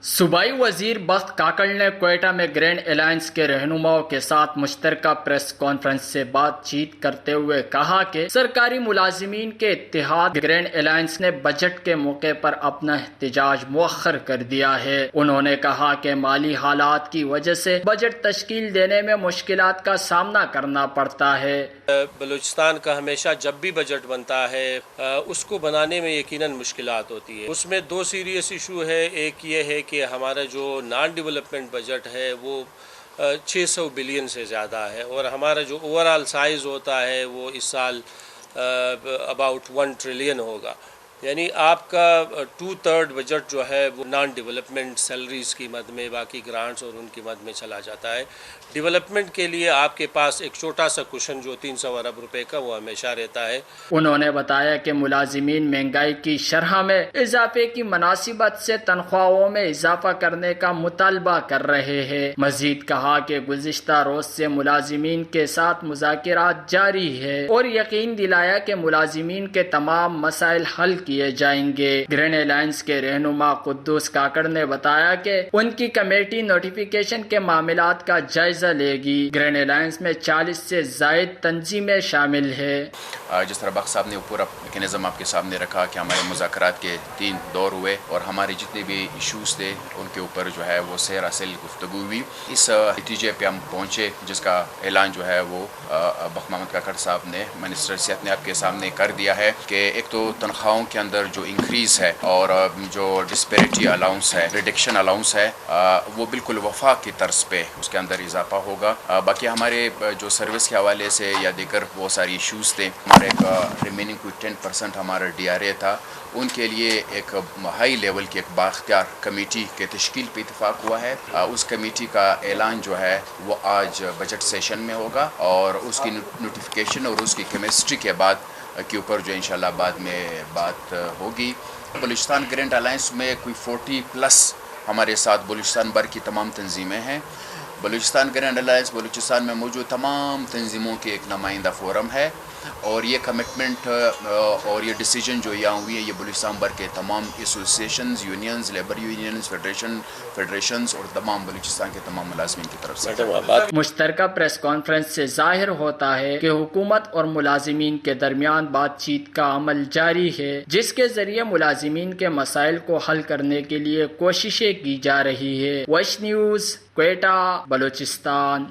صوبائی وزیر بخت کاکڑ نے کوئٹہ میں گرینڈ الائنس کے رہنماؤں کے ساتھ مشترکہ پریس کانفرنس سے بات چیت کرتے ہوئے کہا کہ سرکاری ملازمین کے اتحاد گرینڈ الائنس نے بجٹ کے موقع پر اپنا احتجاج مؤخر کر دیا ہے۔ انہوں نے کہا کہ مالی حالات کی وجہ سے بجٹ تشکیل دینے میں مشکلات کا سامنا کرنا پڑتا ہے۔ بلوچستان کا ہمیشہ جب بھی بجٹ بنتا ہے اس کو بنانے میں یقیناً مشکلات ہوتی ہے۔ اس میں دو سیریس ایشو ہے، ایک یہ ہے کہ ہمارا جو نان ڈیولپمنٹ بجٹ ہے وہ 600 بلین سے زیادہ ہے، اور ہمارا جو اوور آل سائز ہوتا ہے وہ اس سال اباؤٹ 1 ٹریلین ہوگا، یعنی آپ کا 2/3 بجٹ جو ہے وہ نان ڈیولپمنٹ سیلریز کی مد میں، باقی گرانٹس اور ان کی مد میں چلا جاتا ہے۔ ڈیولپمنٹ کے لیے آپ کے پاس ایک چھوٹا سا کشن جو 300 ارب روپے کا وہ ہمیشہ رہتا ہے۔ انہوں نے بتایا کہ ملازمین مہنگائی کی شرح میں اضافے کی مناسبت سے تنخواہوں میں اضافہ کرنے کا مطالبہ کر رہے ہیں۔ مزید کہا کہ گزشتہ روز سے ملازمین کے ساتھ مذاکرات جاری ہے اور یقین دلایا کہ ملازمین کے تمام مسائل حل کیے جائیں گے۔ گرینڈ الائنس کے رہنما قدوس کاکڑ نے بتایا کہ ان کی کمیٹی نوٹیفیکیشن کے معاملات کا جائزہ لے گی۔ گرینڈ الائنس میں 40 سے زائد تنظیمیں شامل ہیں۔ جس طرح بخت صاحب نے پورا میکینزم آپ کے سامنے رکھا کہ ہمارے مذاکرات کے 3 دور ہوئے اور ہمارے جتنے بھی ایشوز تھے ان کے اوپر جو ہے وہ سیر اصل گفتگو ہوئی۔ اس نتیجے پہ ہم پہنچے جس کا اعلان جو ہے وہ بخت محمد کاکڑ صاحب نے منسٹر صحت نے آپ کے سامنے کر دیا ہے کہ ایک تو تنخواہوں کے اندر جو انکریز ہے اور جو ڈسپیرٹی الاؤنس ہے، ریڈکشن الاؤنس ہے، وہ بالکل وفاق کی طرز پہ اس کے اندر اضافہ ہوگا۔ باقی ہمارے جو سروس کے حوالے سے یا دیگر بہت ساری ایشوز تھے، ہمارے ریمیننگ کوئی 10% ہمارا DRA تھا، ان کے لیے ایک ہائی لیول کی ایک بااختیار کمیٹی کے تشکیل پہ اتفاق ہوا ہے۔ اس کمیٹی کا اعلان جو ہے وہ آج بجٹ سیشن میں ہوگا اور اس کی نوٹیفیکیشن اور اس کی کیمسٹری کے بعد کے اوپر جو انشاءاللہ بعد میں بات ہوگی۔ بلوچستان گرینڈ الائنس میں کوئی 40+ ہمارے ساتھ بلوچستان بھر کی تمام تنظیمیں ہیں۔ بلوچستان گرینڈ الائنس بلوچستان میں موجود تمام تنظیموں کے ایک نمائندہ فورم ہے، اور یہ کمٹمنٹ اور یہ ڈیسیجن جو یہاں ہوئی ہے یہ بلوچستان بھر کے تمام associations, unions, labour unions, federations اور تمام بلوچستان کے تمام ملازمین کی طرف سے۔ مشترکہ پریس کانفرنس سے ظاہر ہوتا ہے کہ حکومت اور ملازمین کے درمیان بات چیت کا عمل جاری ہے، جس کے ذریعے ملازمین کے مسائل کو حل کرنے کے لیے کوششیں کی جا رہی ہے۔ ویش نیوز، کوئٹہ، بلوچستان۔